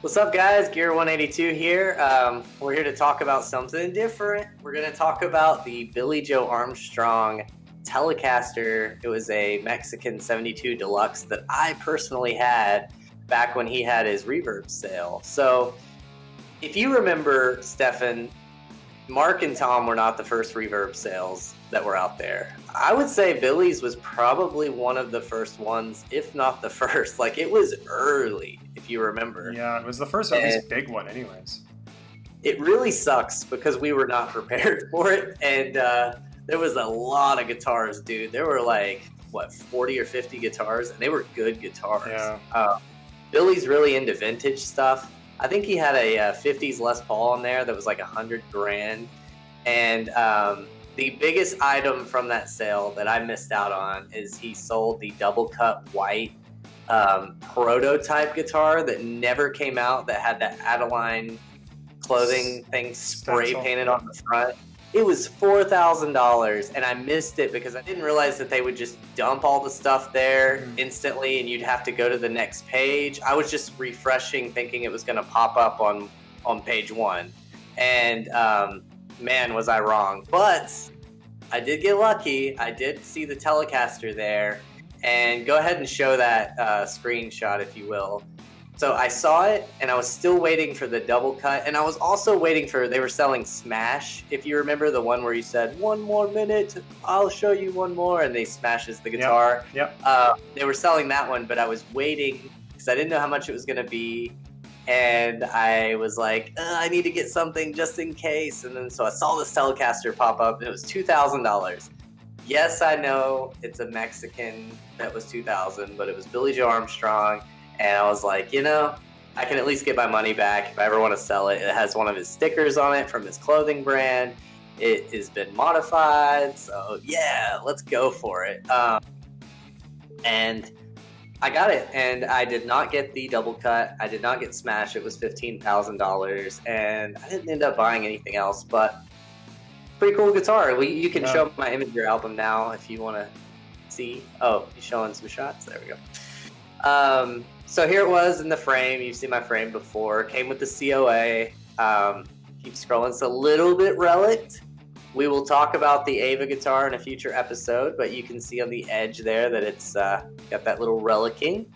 What's up, guys? Gear 182 here. We're here to talk about something different. We're going to talk about the Billie Joe Armstrong Telecaster. It was a Mexican 72 Deluxe that I personally had back when he had his Reverb sale. So if you remember, Stefan, Mark and Tom were not the first Reverb sales that were out there. I would say Billie's was probably one of the first ones, if not the first. Like, it was early, if you remember. Yeah, it was the first, at least big one anyways. It really sucks because we were not prepared for it. And there was a lot of guitars, dude. There were like, 40 or 50 guitars, and they were good guitars. Yeah. Billie's really into vintage stuff. I think he had a 50s Les Paul in there that was like $100,000. And the biggest item from that sale that I missed out on is he sold the double cut white prototype guitar that never came out, that had that Adeline clothing thing spray painted on the front. It was $4,000, and I missed it because I didn't realize that they would just dump all the stuff there instantly and you'd have to go to the next page. I was just refreshing, thinking it was going to pop up on page one. And man, was I wrong. But I did get lucky. I did see the Telecaster there. And go ahead and show that screenshot, if you will. So I saw it, and I was still waiting for the double cut, and I was also waiting for, they were selling Smash, if you remember, the one where you said, 1 more minute, I'll show you one more, and they smashes the guitar. Yep. They were selling that one, but I was waiting, because I didn't know how much it was going to be, and I was like, I need to get something just in case, and then so I saw this Telecaster pop up, and it was $2,000. Yes, I know it's a Mexican that was $2,000, but it was Billie Joe Armstrong. And I was like, I can at least get my money back if I ever want to sell it. It has one of his stickers on it from his clothing brand. It has been modified. So, yeah, let's go for it. And I got it. And I did not get the double cut. I did not get Smash. It was $15,000. And I didn't end up buying anything else. But pretty cool guitar. You can show my Imager album now if you want to see. Oh, he's showing some shots. There we go. So here it was in the frame. You've seen my frame before. Came with the COA. Keep scrolling. It's a little bit relict. We will talk about the Ava guitar in a future episode, but you can see on the edge there that it's got that little relicing.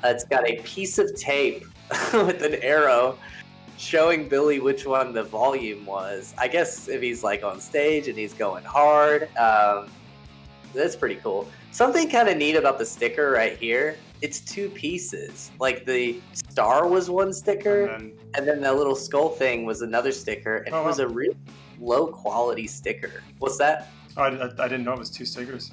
It's got a piece of tape with an arrow showing Billy which one the volume was. I guess if he's like on stage and he's going hard, that's pretty cool. Something kind of neat about the sticker right here, it's 2 pieces. Like the star was one sticker, and then that little skull thing was another sticker, and it was a really low quality sticker. What's that? Oh, I didn't know it was 2 stickers.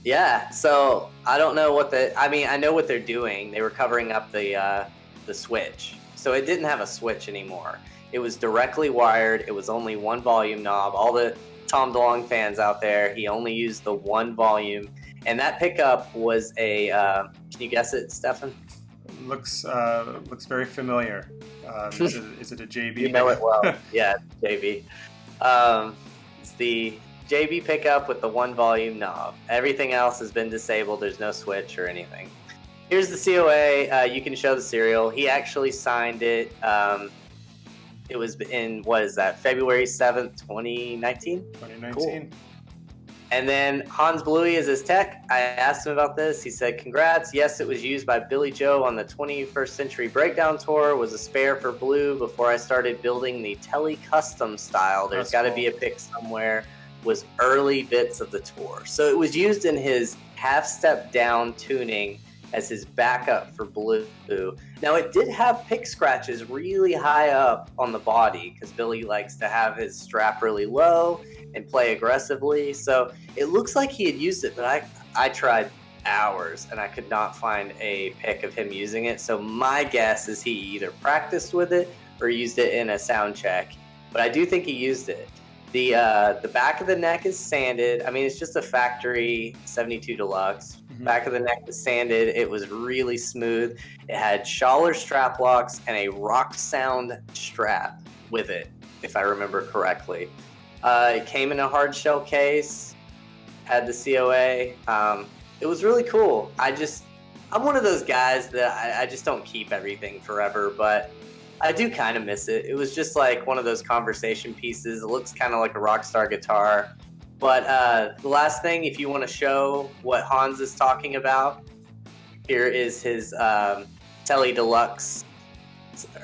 Yeah, so I don't know I know what they're doing. They were covering up the switch. So it didn't have a switch anymore. It was directly wired. It was only 1 volume knob. All the Tom DeLonge fans out there, he only used the 1 volume. And that pickup was a, can you guess it, Stefan? Looks very familiar. Is it a JB? You know it well. Yeah, JB. It's the JB pickup with the 1 volume knob. Everything else has been disabled. There's no switch or anything. Here's the COA. You can show the serial. He actually signed it. It was in, February 7th, 2019? 2019. Cool. And then Hans Bluey is his tech. I asked him about this. He said, congrats. Yes, it was used by Billie Joe on the 21st Century Breakdown Tour. Was a spare for Blue before I started building the Tele Custom style. There's got to be a pic somewhere. Was early bits of the tour. So it was used in his half-step down tuning as his backup for Blue. Now, it did have pick scratches really high up on the body because Billy likes to have his strap really low and play aggressively. So it looks like he had used it, but I tried hours and I could not find a pic of him using it. So my guess is he either practiced with it or used it in a sound check. But I do think he used it. The back of the neck is sanded. I mean, it's just a factory 72 Deluxe. Back of the neck was sanded. It was really smooth. It had Schaller strap locks and a rock sound strap with it, if I remember correctly. It came in a hard shell case, had the COA. It was really cool. I'm one of those guys that I just don't keep everything forever, but I do kind of miss it. It was just like one of those conversation pieces. It looks kind of like a Rockstar guitar. But the last thing, if you want to show what Hans is talking about, here is his Tele Deluxe,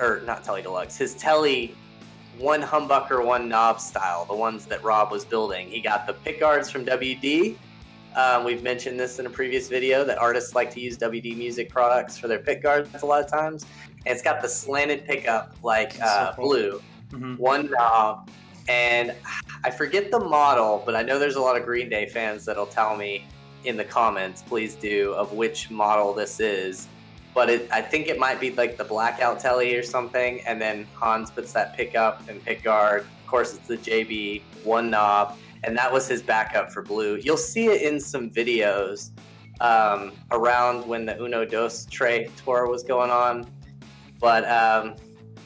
or not Tele Deluxe, his Tele one humbucker, one knob style, the ones that Rob was building. He got the pickguards from WD. We've mentioned this in a previous video that artists like to use WD Music products for their pickguards a lot of times. And it's got the slanted pickup like So cool. Blue, one knob, and I forget the model, but I know there's a lot of Green Day fans that'll tell me in the comments, please do, of which model this is. But I think it might be like the Blackout Telly or something, and then Hans puts that pickup and pickguard. Of course, it's the JB one knob, and that was his backup for Blue. You'll see it in some videos around when the Uno Dos Tre tour was going on. But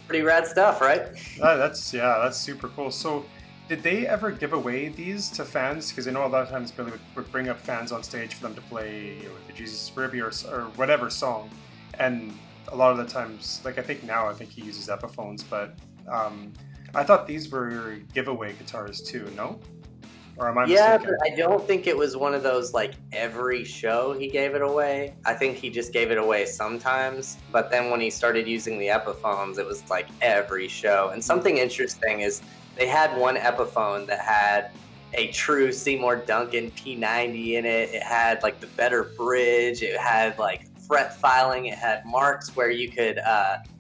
pretty rad stuff, right? That's super cool. So, did they ever give away these to fans? Because I know a lot of times Billy would bring up fans on stage for them to play the Jesus Ruby or whatever song, and a lot of the times, like I think he uses Epiphones, but I thought these were giveaway guitars too. No, or am I mistaken? But I don't think it was one of those like every show he gave it away. I think he just gave it away sometimes. But then when he started using the Epiphones, it was like every show. And something interesting is they had one Epiphone that had a true Seymour Duncan P90 in it. It had like the better bridge. It had like fret filing. It had marks where you could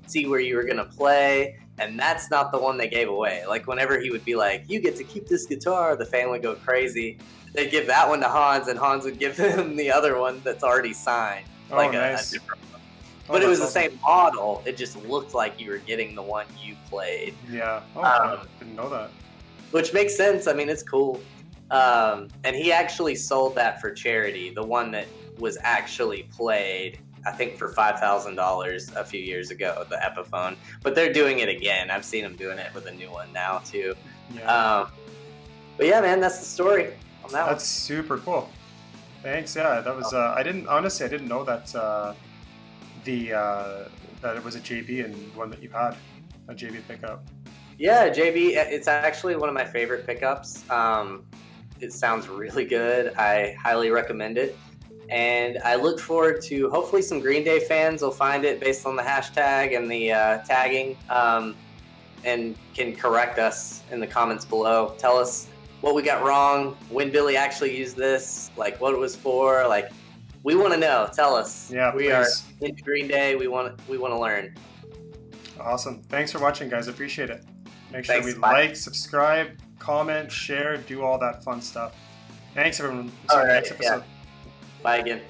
see where you were going to play. And that's not the one they gave away. Like whenever he would be like, you get to keep this guitar, the fan would go crazy. They'd give that one to Hans, and Hans would give him the other one that's already signed. Like nice. a different one. But it was the same model. It just looked like you were getting the one you played. Yeah. I didn't know that. Which makes sense. I mean, it's cool. And he actually sold that for charity. The one that was actually played, I think, for $5,000 a few years ago, the Epiphone. But they're doing it again. I've seen them doing it with a new one now, too. Yeah. But yeah, man, that's the story on that That's super cool. Thanks. Yeah, that was. I didn't know that that it was a JB and one that you had, a JB pickup. Yeah, JB. It's actually one of my favorite pickups. It sounds really good. I highly recommend it. And I look forward to hopefully some Green Day fans will find it based on the hashtag and the tagging and can correct us in the comments below. Tell us what we got wrong, when Billy actually used this, like what it was for. Like, we want to know. Tell us. Yeah, we are into Green Day. We want to learn. Awesome. Thanks for watching, guys. Appreciate it. Make sure we like, subscribe, comment, share, do all that fun stuff. Thanks, everyone. All right. Next episode. Yeah. Bye again.